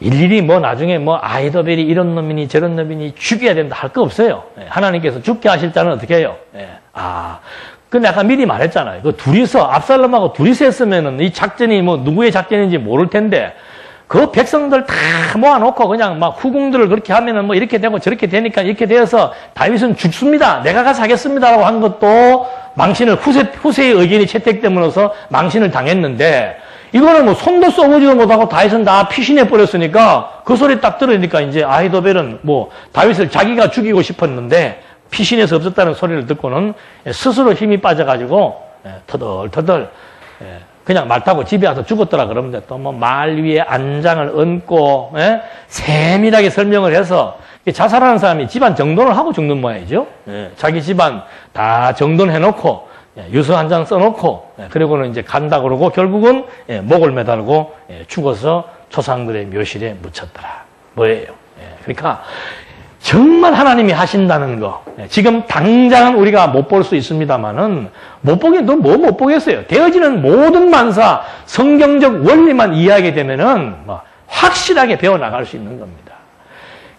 일일이 나중에 아히도벨이 이런 놈이니 저런 놈이니 죽여야 된다 할 거 없어요. 하나님께서 죽게 하실 자는 어떻게 해요? 근데 아까 미리 말했잖아요. 그 둘이서, 압살롬하고 둘이서 했으면은 이 작전이 누구의 작전인지 모를 텐데, 그 백성들 다 모아놓고 그냥 막 후궁들을 그렇게 하면은 이렇게 되고 저렇게 되니까 이렇게 되어서 다윗은 죽습니다. 내가 가서 하겠습니다라고 한 것도 망신을, 후세의 의견이 채택됨으로써 망신을 당했는데, 이거는 손도 써보지도 못하고 다윗은 다 피신해버렸으니까 그 소리 딱 들으니까 이제 아히도벨은 다윗을 자기가 죽이고 싶었는데 피신해서 없었다는 소리를 듣고는 스스로 힘이 빠져가지고 터덜터덜 그냥 말 타고 집에 와서 죽었더라 그러는데 또 말 위에 안장을 얹고 세밀하게 설명을 해서 자살하는 사람이 집안 정돈을 하고 죽는 모양이죠. 자기 집안 다 정돈해놓고 유서 한 장 써놓고 그리고는 이제 간다 그러고 결국은 목을 매달고 죽어서 조상들의 묘실에 묻혔더라. 뭐예요? 그러니까 정말 하나님이 하신다는 거 지금 당장은 우리가 못 볼 수 있습니다만은 못 보겠어요. 되어지는 모든 만사 성경적 원리만 이해하게 되면은 확실하게 배워나갈 수 있는 겁니다.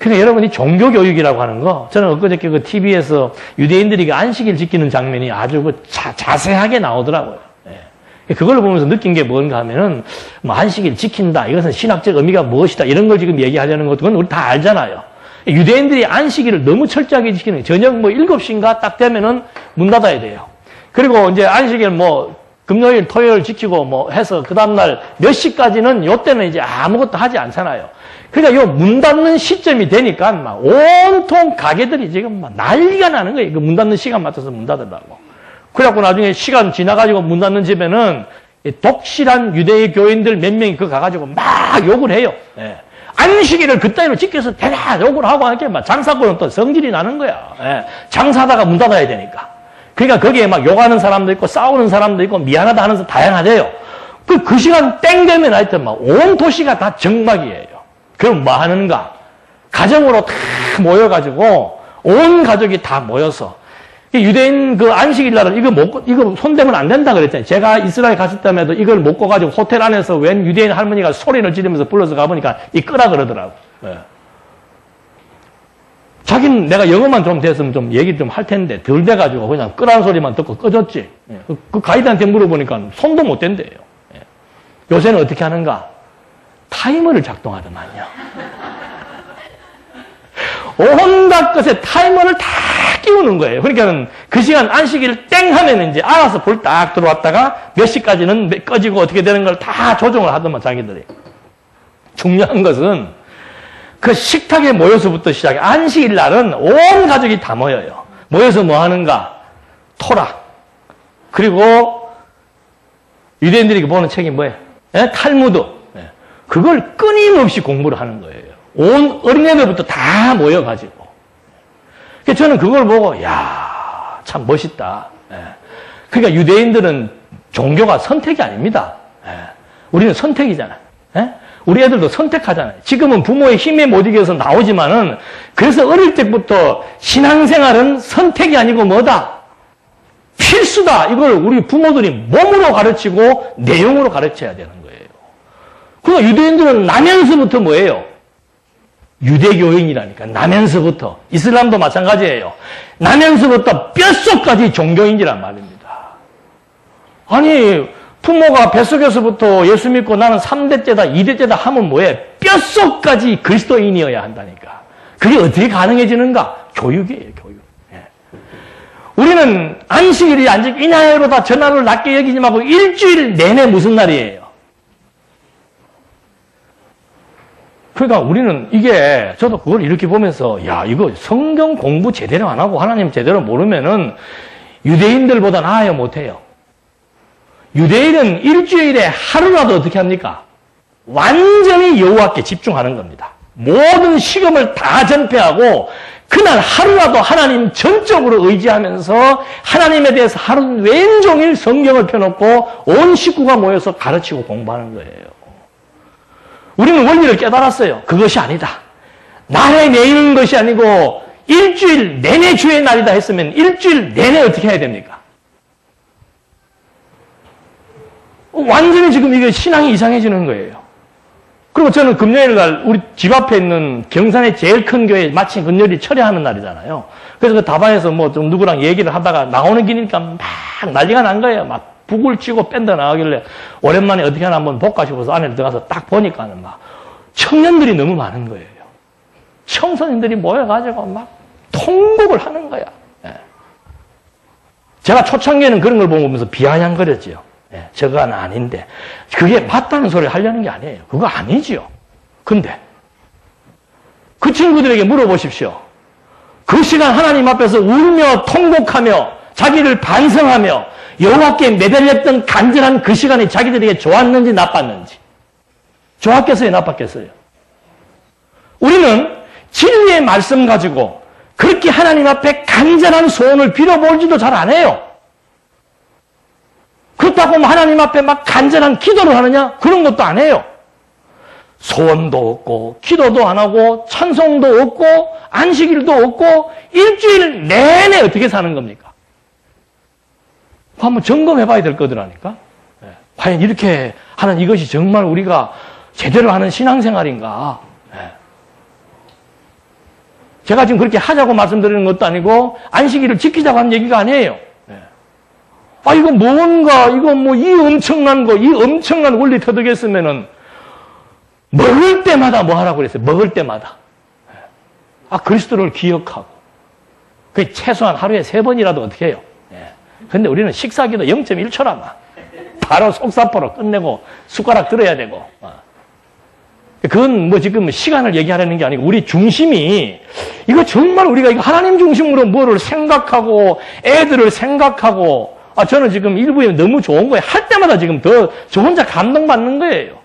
그러니까 여러분이 종교교육이라고 하는 거, 저는 엊그저께 그 TV에서 유대인들이 그 안식일 지키는 장면이 아주 그 자세하게 나오더라고요. 예. 그걸 보면서 느낀 게 뭔가 하면은, 뭐 안식일 지킨다, 이것은 신학적 의미가 무엇이다, 이런 걸 지금 얘기하려는 것도 그건 우리 다 알잖아요. 유대인들이 안식일을 너무 철저하게 지키는, 저녁 뭐 7시인가 딱 되면은 문 닫아야 돼요. 그리고 이제 안식일 뭐, 금요일, 토요일 지키고 뭐 해서 그 다음날 몇 시까지는 요때는 이제 아무것도 하지 않잖아요. 그러니까 요 문 닫는 시점이 되니까 막 온통 가게들이 지금 막 난리가 나는 거예요. 그 문 닫는 시간 맞춰서 문 닫으라고. 그래갖고 나중에 시간 지나가지고 문 닫는 집에는 독실한 유대의 교인들 몇 명이 그 가가지고 막 욕을 해요. 예. 안식일을 그따위로 지켜서 대다 욕을 하고 하니까 막 장사꾼은 또 성질이 나는 거야. 예. 장사하다가 문 닫아야 되니까. 그러니까 거기에 막 욕하는 사람도 있고 싸우는 사람도 있고 미안하다 하는 사람 다양하대요. 그 시간 땡 되면 하여튼 막 온 도시가 다 정막이에요. 그럼 뭐 하는가? 가정으로 다 모여가지고 온 가족이 다 모여서 유대인 그 안식일 날은 이거 손대면 안 된다 그랬잖아요. 제가 이스라엘 갔을 때에도 이걸 못 꺼가지고 호텔 안에서 웬 유대인 할머니가 소리를 지르면서 불러서 가보니까 이 끄라 그러더라고. 네. 자기는 내가 영어만 좀 됐으면 좀 얘기 좀 할 텐데 덜 돼가지고 그냥 끄라는 소리만 듣고 꺼졌지. 그 가이드한테 물어보니까 손도 못 댄대요. 요새는 어떻게 하는가? 타이머를 작동하더만요. 온갖 것에 타이머를 다 끼우는 거예요. 그러니까 그 시간 안식일 땡 하면 이제 알아서 불 딱 들어왔다가 몇 시까지는 꺼지고 어떻게 되는 걸 다 조정을 하더만 자기들이. 중요한 것은 그 식탁에 모여서부터 시작해. 안식일 날은 온 가족이 다 모여요. 모여서 뭐 하는가? 토라. 그리고 유대인들이 보는 책이 뭐예요? 예? 탈무드. 예. 그걸 끊임없이 공부를 하는 거예요. 온 어린애들부터 다 모여가지고. 그래서 저는 그걸 보고, 야, 참 멋있다. 예. 그러니까 유대인들은 종교가 선택이 아닙니다. 예. 우리는 선택이잖아. 예? 우리 애들도 선택하잖아요. 지금은 부모의 힘에 못 이겨서 나오지만은, 그래서 어릴 때부터 신앙생활은 선택이 아니고 뭐다? 필수다. 이걸 우리 부모들이 몸으로 가르치고 내용으로 가르쳐야 되는 거예요. 그러니까 유대인들은 나면서부터 뭐예요? 유대교인이라니까. 나면서부터. 이슬람도 마찬가지예요. 나면서부터 뼛속까지 종교인이란 말입니다. 아니, 부모가 뱃속에서부터 예수 믿고 나는 3대째다, 2대째다 하면 뭐해? 뼛속까지 그리스도인이어야 한다니까. 그게 어떻게 가능해지는가? 교육이에요, 교육. 예. 우리는 안식일이 안식, 이날보다 전날을 낮게 여기지 말고 일주일 내내 무슨 날이에요? 그러니까 우리는 이게, 저도 그걸 이렇게 보면서, 야, 이거 성경 공부 제대로 안 하고 하나님 제대로 모르면은 유대인들보다 나아야 못해요. 유대인은 일주일에 하루라도 어떻게 합니까? 완전히 여호와께 집중하는 겁니다. 모든 식음을 다 전폐하고 그날 하루라도 하나님 전적으로 의지하면서 하나님에 대해서 하루 왼종일 성경을 펴놓고 온 식구가 모여서 가르치고 공부하는 거예요. 우리는 원리를 깨달았어요. 그것이 아니다. 날에 내리는 것이 아니고 일주일 내내 주의 날이다 했으면 일주일 내내 어떻게 해야 됩니까? 완전히 지금 이게 신앙이 이상해지는 거예요. 그리고 저는 금요일 날 우리 집 앞에 있는 경산의 제일 큰 교회 마침 금요일이 철회하는 날이잖아요. 그래서 그 다방에서 뭐 좀 누구랑 얘기를 하다가 나오는 길이니까 막 난리가 난 거예요. 막 북을 치고 밴드 나가길래 오랜만에 어떻게 하나 한번 볼까 싶어서 안에 들어가서 딱 보니까는 막 청년들이 너무 많은 거예요. 청소년들이 모여가지고 막 통곡을 하는 거야. 예. 제가 초창기에는 그런 걸 보면서 비아냥거렸지요. 예, 저건 아닌데. 그게 맞다는 소리를 하려는 게 아니에요. 그거 아니지요. 근데 그 친구들에게 물어보십시오. 그 시간 하나님 앞에서 울며 통곡하며 자기를 반성하며 여호와께 매달렸던 간절한 그 시간이 자기들에게 좋았는지 나빴는지. 좋았겠어요? 나빴겠어요? 우리는 진리의 말씀 가지고 그렇게 하나님 앞에 간절한 소원을 빌어볼지도 잘 안 해요. 그렇다고 하나님 앞에 막 간절한 기도를 하느냐? 그런 것도 안 해요. 소원도 없고 기도도 안 하고 찬송도 없고 안식일도 없고 일주일 내내 어떻게 사는 겁니까? 한번 점검해 봐야 될 거더라니까. 과연 이렇게 하는 이것이 정말 우리가 제대로 하는 신앙생활인가? 제가 지금 그렇게 하자고 말씀드리는 것도 아니고 안식일을 지키자고 하는 얘기가 아니에요. 아, 이거 뭔가, 이거 뭐 이 엄청난 거, 이 엄청난 원리 터득했으면은 먹을 때마다 뭐 하라고 그랬어요? 먹을 때마다. 아, 그리스도를 기억하고. 그 최소한 하루에 3번이라도 어떻게 해요? 근데 우리는 식사기도 0.1초라마. 바로 속사포로 끝내고 숟가락 들어야 되고. 그건 뭐 지금 시간을 얘기하려는 게 아니고 우리 중심이 이거 정말 우리가 이거 하나님 중심으로 뭐를 생각하고 애들을 생각하고 저는 지금 일부에 너무 좋은 거예요. 할 때마다 지금 저 혼자 감동받는 거예요.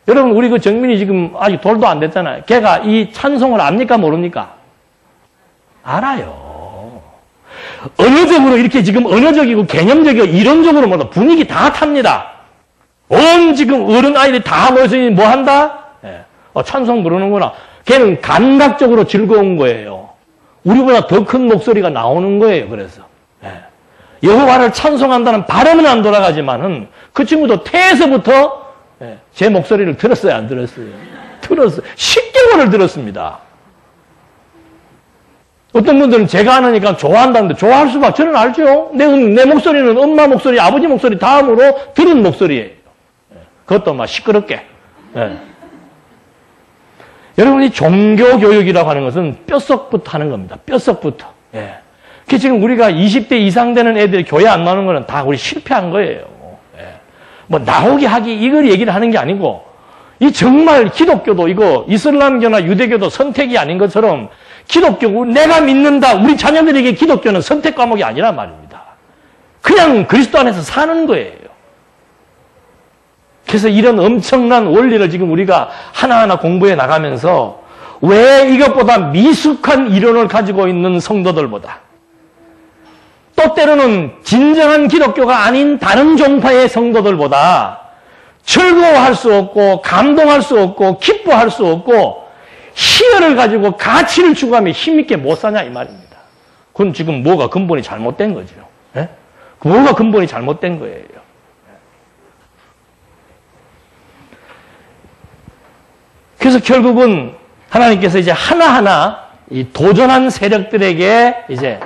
여러분 우리 그 정민이 지금 아직 돌도 안 됐잖아요. 걔가 이 찬송을 압니까 모릅니까? 알아요. 언어적으로 이렇게 지금 언어적이고 개념적이고 이론적으로 뭐다 분위기 다 탑니다. 온 지금 어른 아이들이 다 모여서 뭐 한다? 찬송 부르는구나. 걔는 감각적으로 즐거운 거예요. 우리보다 더 큰 목소리가 나오는 거예요. 그래서 여호와를 찬송한다는 발음은 안 돌아가지만은 그 친구도 태에서부터 제 목소리를 들었어요, 안 들었어요? 들었어요. 10개월을 들었습니다. 어떤 분들은 제가 하니까 좋아한다는데 좋아할 수밖에. 저는 알죠. 내 목소리는 엄마 목소리, 아버지 목소리 다음으로 들은 목소리예요. 그것도 막 시끄럽게. 여러분이 종교교육이라고 하는 것은 뼛속부터 하는 겁니다. 뼛속부터. 그 지금 우리가 20대 이상 되는 애들이 교회 안 나오는 거는 다 우리 실패한 거예요. 뭐 나오게 하기 이걸 얘기를 하는 게 아니고 이 정말 기독교도 이거 이슬람교나 유대교도 선택이 아닌 것처럼 기독교 내가 믿는다. 우리 자녀들에게 기독교는 선택 과목이 아니란 말입니다. 그냥 그리스도 안에서 사는 거예요. 그래서 이런 엄청난 원리를 지금 우리가 하나하나 공부해 나가면서 왜 이것보다 미숙한 이론을 가지고 있는 성도들보다 또 때로는 진정한 기독교가 아닌 다른 종파의 성도들보다 즐거워할 수 없고 감동할 수 없고 기뻐할 수 없고 희열을 가지고 가치를 추구하며 힘있게 못 사냐 이 말입니다. 그건 지금 뭐가 근본이 잘못된 거죠. 뭐가 근본이 잘못된 거예요. 그래서 결국은 하나님께서 이제 하나하나 이 도전한 세력들에게 이제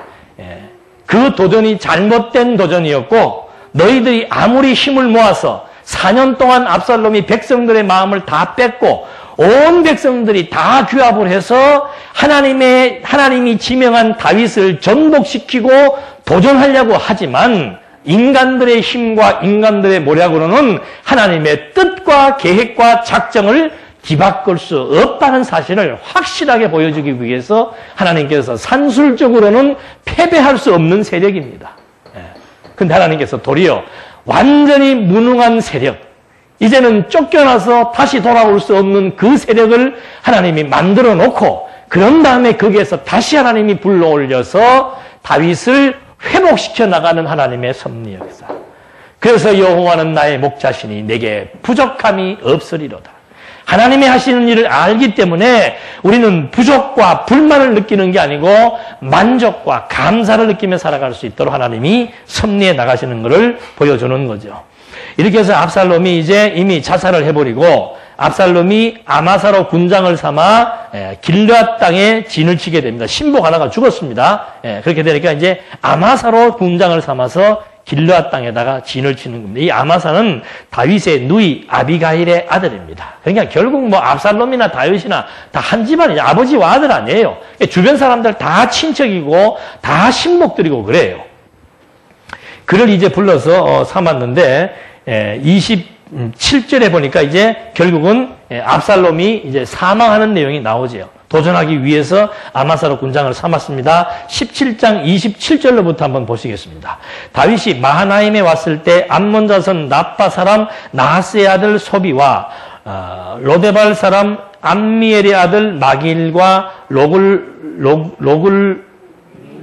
그 도전이 잘못된 도전이었고 너희들이 아무리 힘을 모아서 4년 동안 압살롬이 백성들의 마음을 다 뺏고 온 백성들이 다 규합을 해서 하나님이 지명한 다윗을 전복시키고 도전하려고 하지만 인간들의 힘과 인간들의 모략으로는 하나님의 뜻과 계획과 작정을 뒤바꿀 수 없다는 사실을 확실하게 보여주기 위해서 하나님께서 산술적으로는 패배할 수 없는 세력입니다. 근데 하나님께서 도리어 완전히 무능한 세력, 이제는 쫓겨나서 다시 돌아올 수 없는 그 세력을 하나님이 만들어 놓고 그런 다음에 거기에서 다시 하나님이 불러올려서 다윗을 회복시켜 나가는 하나님의 섭리 역사. 그래서 여호와는 나의 목자시니 내게 부족함이 없으리로다. 하나님이 하시는 일을 알기 때문에 우리는 부족과 불만을 느끼는 게 아니고 만족과 감사를 느끼며 살아갈 수 있도록 하나님이 섭리해 나가시는 것을 보여주는 거죠. 이렇게 해서 압살롬이 이제 이미 자살을 해버리고 압살롬이 아마사로 군장을 삼아 길르앗 땅에 진을 치게 됩니다. 신복 하나가 죽었습니다. 그렇게 되니까 이제 아마사로 군장을 삼아서 길르앗 땅에다가 진을 치는 겁니다. 이 아마사는 다윗의 누이 아비가일의 아들입니다. 그러니까 결국 뭐 압살롬이나 다윗이나 다 한 집안이죠. 아버지와 아들 아니에요. 주변 사람들 다 친척이고 다 신복들이고 그래요. 그를 이제 불러서 삼았는데 27절에 보니까 이제 결국은 압살롬이 이제 사망하는 내용이 나오죠. 도전하기 위해서 아마사로 군장을 삼았습니다. 17장 27절로부터 한번 보시겠습니다. 다윗이 마하나임에 왔을 때 암몬 자손 나빠 사람 나하스의 아들 소비와 로데발 사람 암미엘의 아들 마길과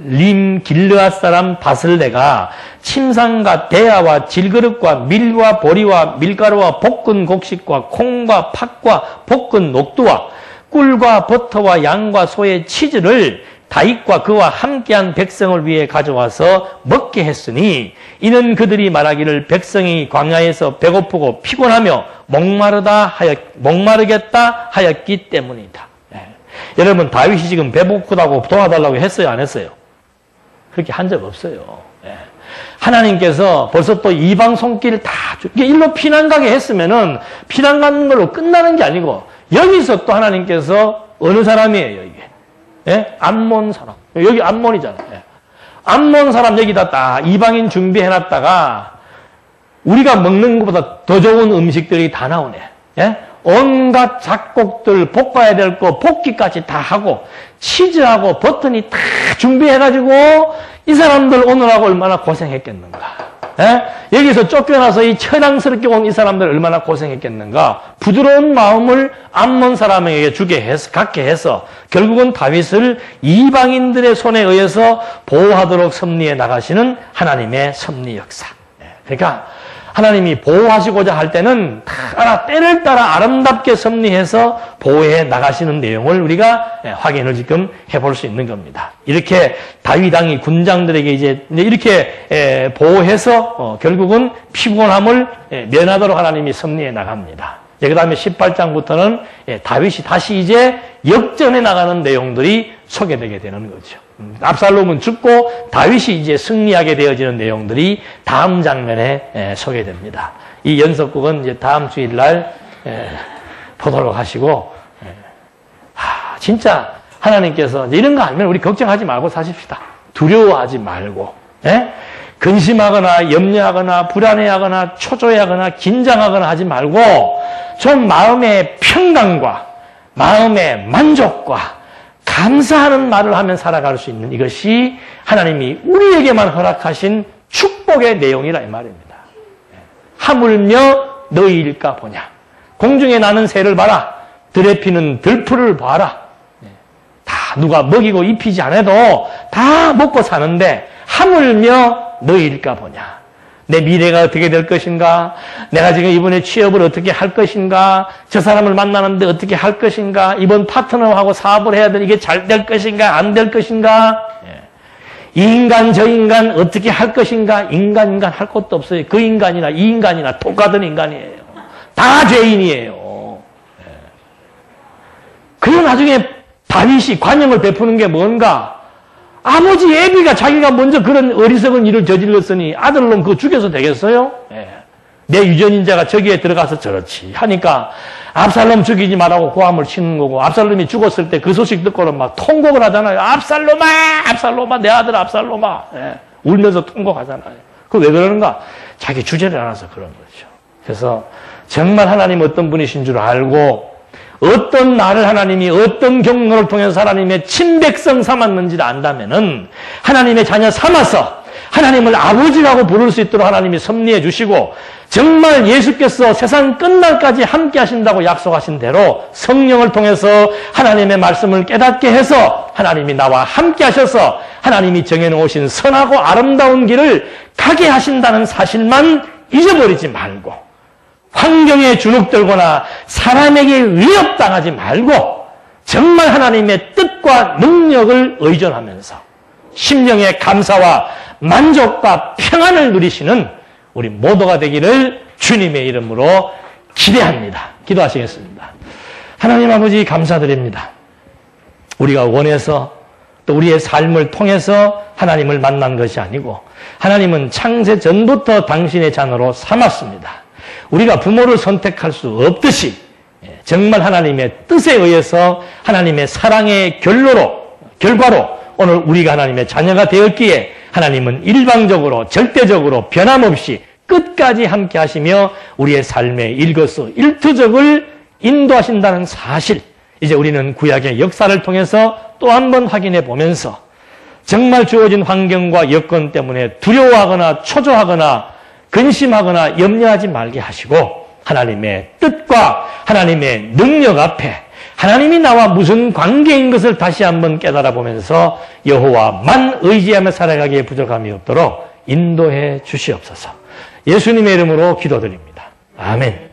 림 길르앗 사람 바슬레가 침상과 대야와 질그릇과 밀과 보리와 밀가루와 볶은 곡식과 콩과 팥과 볶은 녹두와 꿀과 버터와 양과 소의 치즈를 다윗과 그와 함께한 백성을 위해 가져와서 먹게 했으니 이는 그들이 말하기를 백성이 광야에서 배고프고 피곤하며 목마르겠다 하였기 때문이다. 여러분 다윗이 지금 배 고프다고 도와달라고 했어요, 안 했어요? 그렇게 한 적 없어요. 예. 하나님께서 벌써 또 이방 손길을 다 일로 피난 가게 했으면은 피난 가는 걸로 끝나는 게 아니고 여기서 또 하나님께서 어느 사람이에요, 이게? 예? 암몬 사람. 여기 암몬이잖아요. 예. 암몬 사람 여기다 딱 이방인 준비해놨다가 우리가 먹는 것보다 더 좋은 음식들이 다 나오네. 예? 온갖 작곡들 볶아야 될 거 볶기까지 다 하고 치즈하고 버터니 다 준비해가지고 이 사람들 오늘하고 얼마나 고생했겠는가. 예? 여기서 쫓겨나서 이 천황스럽게 온 이 사람들 얼마나 고생했겠는가. 부드러운 마음을 암몬 사람에게 갖게 해서 결국은 다윗을 이방인들의 손에 의해서 보호하도록 섭리해 나가시는 하나님의 섭리 역사. 그러니까 하나님이 보호하시고자 할 때는 때를 따라 아름답게 섭리해서 보호해 나가시는 내용을 우리가 확인을 지금 해볼 수 있는 겁니다. 이렇게 다윗 왕이 군장들에게 이제 이렇게 보호해서 결국은 피곤함을 면하도록 하나님이 섭리해 나갑니다. 그 다음에 18장부터는 다윗이 다시 이제 역전해 나가는 내용들이 소개되게 되는 거죠. 압살롬은 죽고 다윗이 이제 승리하게 되어지는 내용들이 다음 장면에 소개됩니다. 이 연속극은 이제 다음 주일날 보도록 하시고, 진짜 하나님께서 이런 거 아니면 우리 걱정하지 말고 사십시다. 두려워하지 말고, 근심하거나 염려하거나 불안해하거나 초조해하거나 긴장하거나 하지 말고 좀 마음의 평강과 마음의 만족과 감사하는 말을 하면 살아갈 수 있는 이것이 하나님이 우리에게만 허락하신 축복의 내용이라 이 말입니다. 하물며 너희일까 보냐. 공중에 나는 새를 봐라. 들에 피는 들풀을 봐라. 다 누가 먹이고 입히지 않아도 다 먹고 사는데 하물며 너희일까 보냐. 내 미래가 어떻게 될 것인가? 내가 지금 이번에 취업을 어떻게 할 것인가? 저 사람을 만나는데 어떻게 할 것인가? 이번 파트너하고 사업을 해야 돼. 이게 잘 될 것인가? 안 될 것인가? 이 인간 저 인간 어떻게 할 것인가? 인간 할 것도 없어요. 그 인간이나 이 인간이나 똑같은 인간이에요. 다 죄인이에요. 그리고 나중에 다윗이 관용을 베푸는 게 뭔가? 아버지 애비가 자기가 먼저 그런 어리석은 일을 저질렀으니 아들놈 그거 죽여서 되겠어요? 내 유전인자가 저기에 들어가서 저렇지 하니까 압살롬 죽이지 말라고 고함을 치는 거고, 압살롬이 죽었을 때 그 소식 듣고는 막 통곡을 하잖아요. 압살롬아 내 아들 압살롬아. 울면서 통곡하잖아요. 그 왜 그러는가? 자기 주제를 알아서 그런 거죠. 그래서 정말 하나님 어떤 분이신 줄 알고 어떤 나를 하나님이 어떤 경로를 통해서 하나님의 친백성 삼았는지를 안다면은 하나님의 자녀 삼아서 하나님을 아버지라고 부를 수 있도록 하나님이 섭리해 주시고, 정말 예수께서 세상 끝날까지 함께 하신다고 약속하신 대로 성령을 통해서 하나님의 말씀을 깨닫게 해서 하나님이 나와 함께 하셔서 하나님이 정해놓으신 선하고 아름다운 길을 가게 하신다는 사실만 잊어버리지 말고, 환경에 주눅들거나 사람에게 위협당하지 말고 정말 하나님의 뜻과 능력을 의존하면서 심령의 감사와 만족과 평안을 누리시는 우리 모두가 되기를 주님의 이름으로 기대합니다. 기도하시겠습니다. 하나님 아버지 감사드립니다. 우리가 원해서 또 우리의 삶을 통해서 하나님을 만난 것이 아니고 하나님은 창세 전부터 당신의 자녀로 삼았습니다. 우리가 부모를 선택할 수 없듯이 정말 하나님의 뜻에 의해서 하나님의 사랑의 결과로 오늘 우리가 하나님의 자녀가 되었기에 하나님은 일방적으로 절대적으로 변함없이 끝까지 함께 하시며 우리의 삶의 일거수일투족을 인도하신다는 사실, 이제 우리는 구약의 역사를 통해서 또 한 번 확인해 보면서 정말 주어진 환경과 여건 때문에 두려워하거나 초조하거나 근심하거나 염려하지 말게 하시고 하나님의 뜻과 하나님의 능력 앞에 하나님이 나와 무슨 관계인 것을 다시 한번 깨달아 보면서 여호와만 의지하며 살아가기에 부족함이 없도록 인도해 주시옵소서. 예수님의 이름으로 기도드립니다. 아멘.